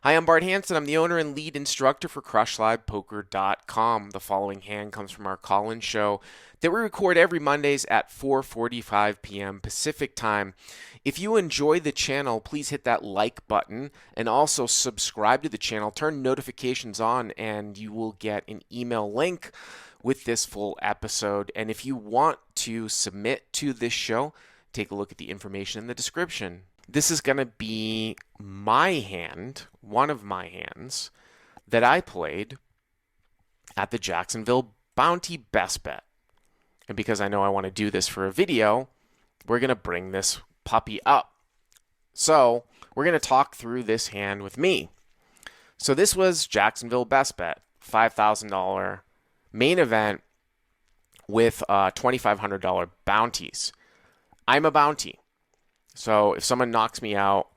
Hi, I'm Bart Hanson. I'm the owner and lead instructor for CrushLivePoker.com. The following hand comes from our call-in show that we record every Mondays at 4:45 p.m. Pacific Time. If you enjoy the channel, please hit that like button and also subscribe to the channel. Turn notifications on and you will get an email link with this full episode. And if you want to submit to this show, take a look at the information in the description. This is going to be my hand, one of my hands, that I played at the Jacksonville Bounty Best Bet. And because I know I want to do this for a video, we're going to bring this puppy up. So we're going to talk through this hand with me. So this was Jacksonville Best Bet, $5,000 main event with $2,500 bounties. I'm a bounty. So if someone knocks me out,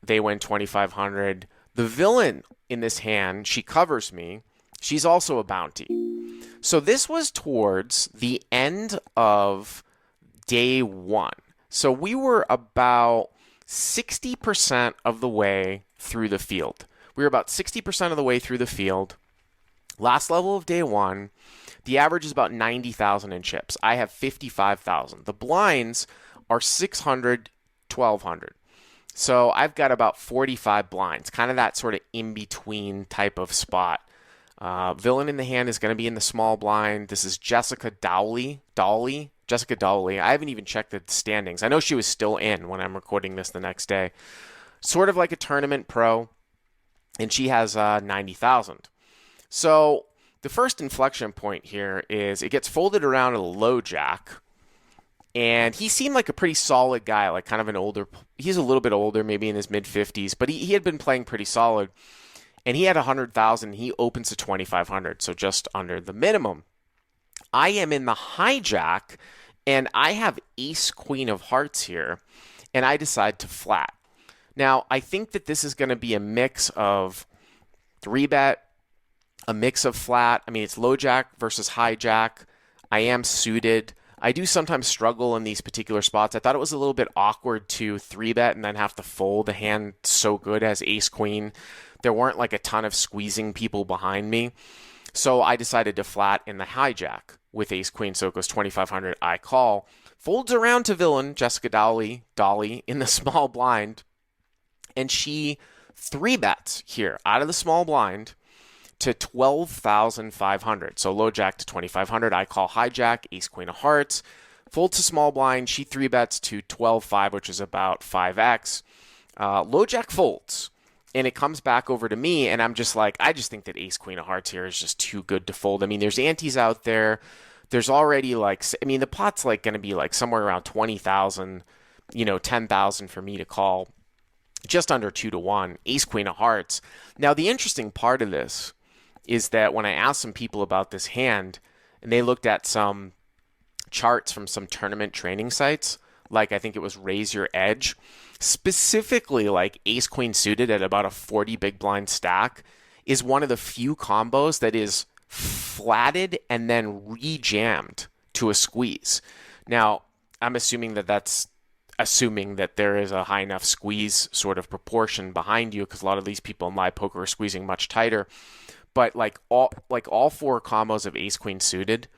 they win $2,500. The villain in this hand, she covers me. She's also a bounty. So this was towards the end of day one. So we were about 60% of the way through the field. We were about 60% of the way through the field. Last level of day one, the average is about 90,000 in chips. I have 55,000. The blinds are 600, 1,200. So I've got about 45 blinds, kind of that sort of in-between type of spot. Villain in the hand is going to be in the small blind. This is Jessica Dawley. Jessica Dawley. I haven't even checked the standings. I know she was still in when I'm recording this the next day. Sort of like a tournament pro, and she has 90,000. So the first inflection point here is it gets folded around a low jack. And he seemed like a pretty solid guy, like kind of an older, he's a little bit older, maybe in his mid-50s, but he had been playing pretty solid. And he had 100,000, he opens to 2,500, so just under the minimum. I am in the hijack, and I have ace queen of hearts here, and I decide to flat. Now, I think that this is going to be a mix of 3-bet, a mix of flat. I mean, it's low jack versus hijack. I am suited. I do sometimes struggle in these particular spots. I thought it was a little bit awkward to 3-bet and then have to fold a hand so good as ace-queen. There weren't like a ton of squeezing people behind me. So I decided to flat in the hijack with ace-queen. So it goes 2,500. I call. Folds around to villain, Jessica Dawley, in the small blind. And she 3-bets here out of the small blind to 12,500. So low jack to 2,500. I call hijack, ace queen of hearts. Fold to small blind. She 3-bets to 12,500, which is about 5x. Low jack folds. And it comes back over to me, and I'm just like, I just think that ace queen of hearts here is just too good to fold. I mean, there's antes out there. There's already like, I mean, the pot's like going to be like somewhere around 20,000, 10,000 for me to call. Just under 2-1. Ace queen of hearts. Now, the interesting part of this is that when I asked some people about this hand, and they looked at some charts from some tournament training sites, like I think it was Raise Your Edge, specifically like ace queen suited at about a 40 big blind stack is one of the few combos that is flatted and then re-jammed to a squeeze. Now, I'm assuming that that's assuming that there is a high enough squeeze sort of proportion behind you, because a lot of these people in live poker are squeezing much tighter. But like all four combos of ace queen suited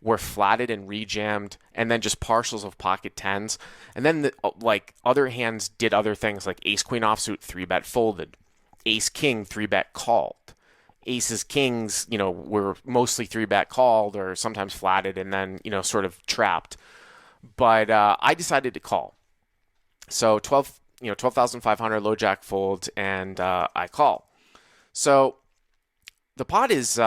were flatted and rejammed, and then just partials of pocket tens, and then other hands did other things like ace queen offsuit 3-bet folded, ace king 3-bet called, aces kings were mostly 3-bet called or sometimes flatted and then sort of trapped. But I decided to call. So 12,500 low jack folds, and I call. So the pot is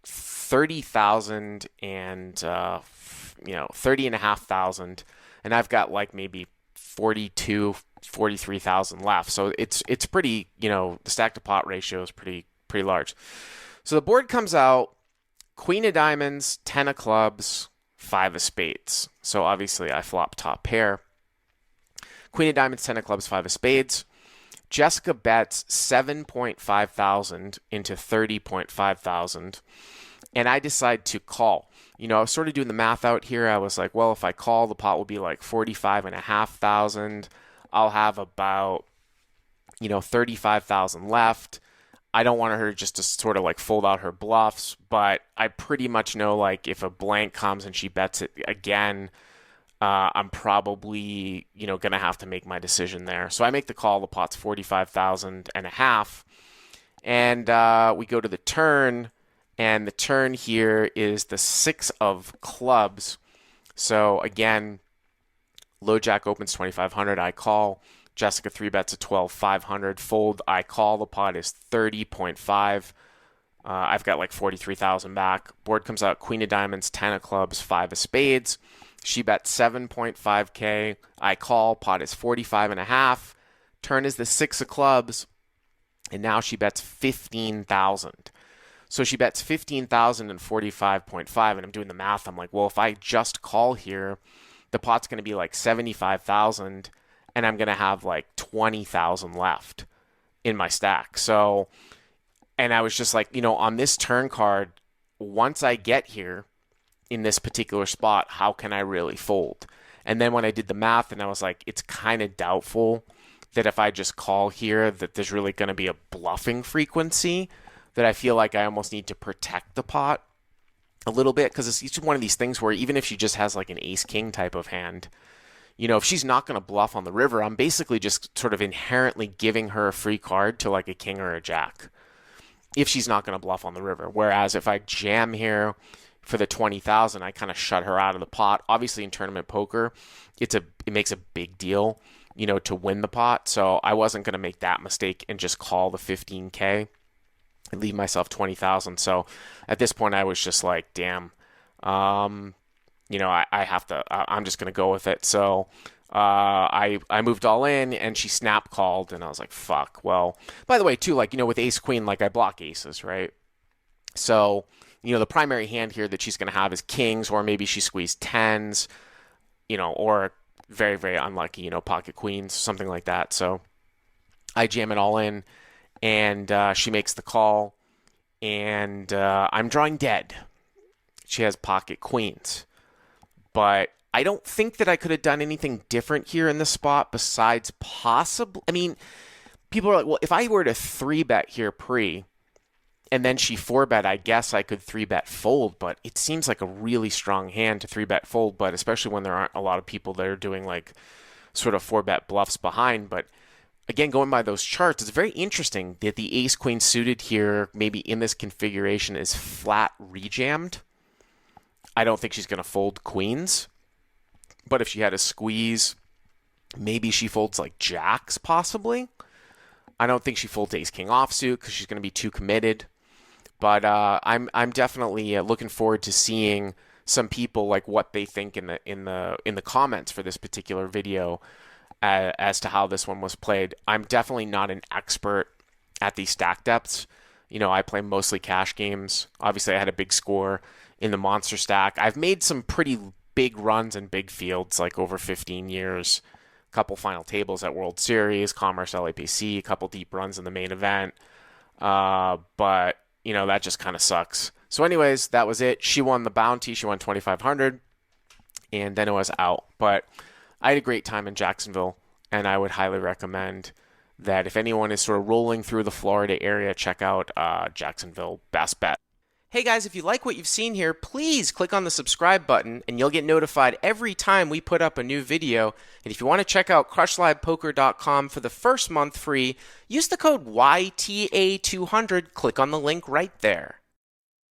30,000 and 30,500, and I've got like maybe 43,000 left. So it's pretty, the stack to pot ratio is pretty large. So the board comes out, queen of diamonds, 10 of clubs, 5 of spades. So obviously I flop top pair. Queen of diamonds, 10 of clubs, 5 of spades. Jessica bets 7,500 into 30,500, and I decide to call. I was sort of doing the math out here. I was like, well, if I call, the pot will be like 45,500. I'll have about 35,000 left. I don't want her just to sort of like fold out her bluffs, but I pretty much know like if a blank comes and she bets it again, I'm probably, going to have to make my decision there. So I make the call. The pot's 45,000 and a half. And we go to the turn. And the turn here is the 6 of clubs. So again, low jack opens 2,500. I call. Jessica 3-bets at 12,500. Fold. I call. The pot is 30.5. I've got like 43,000 back. Board comes out Queen of Diamonds, 10 of clubs, 5 of spades. She bets 7.5K. I call. Pot is 45.5. Turn is the 6 of clubs. And now she bets 15,000. So she bets 15,000 and 45.5. And I'm doing the math. I'm like, well, if I just call here, the pot's going to be like 75,000. And I'm going to have like 20,000 left in my stack. So, and I was just like, on this turn card, once I get here in this particular spot, how can I really fold? And then when I did the math, and I was like, it's kind of doubtful that if I just call here, that there's really going to be a bluffing frequency, that I feel like I almost need to protect the pot a little bit, because it's each one of these things where even if she just has like an ace-king type of hand, if she's not going to bluff on the river, I'm basically just sort of inherently giving her a free card to like a king or a jack if she's not going to bluff on the river. Whereas if I jam here for the 20,000, I kind of shut her out of the pot. Obviously in tournament poker, it makes a big deal, to win the pot. So I wasn't going to make that mistake and just call the 15K and leave myself 20,000. So at this point I was just like, damn, I have to, I'm just going to go with it. So I moved all in, and she snap called, and I was like, fuck. Well, by the way, too, like, with ace queen, like I block aces, right? So, the primary hand here that she's going to have is kings, or maybe she squeezed tens, or very, very unlucky, pocket queens, something like that. So I jam it all in, and she makes the call, and I'm drawing dead. She has pocket queens. But I don't think that I could have done anything different here in this spot besides possibly, people are like, well, if I were to 3-bet here pre, and then she 4-bet, I guess I could 3-bet fold, but it seems like a really strong hand to 3-bet fold, but especially when there aren't a lot of people that are doing like sort of 4-bet bluffs behind. But again, going by those charts, it's very interesting that the ace-queen suited here, maybe in this configuration, is flat rejammed. I don't think she's going to fold queens, but if she had a squeeze, maybe she folds like jacks possibly. I don't think she folds ace-king offsuit because she's going to be too committed. But I'm definitely looking forward to seeing some people like what they think in the comments for this particular video as to how this one was played. I'm definitely not an expert at these stack depths. I play mostly cash games. Obviously, I had a big score in the monster stack. I've made some pretty big runs in big fields, like over 15 years. A couple final tables at World Series, Commerce, LAPC, a couple deep runs in the main event. But, that just kind of sucks. So anyways, that was it. She won the bounty. She won 2,500. And then it was out. But I had a great time in Jacksonville, and I would highly recommend that if anyone is sort of rolling through the Florida area, check out Jacksonville Best Bet. Hey guys, if you like what you've seen here, please click on the subscribe button and you'll get notified every time we put up a new video. And if you want to check out crushlivepoker.com for the first month free, use the code YTA200. Click on the link right there.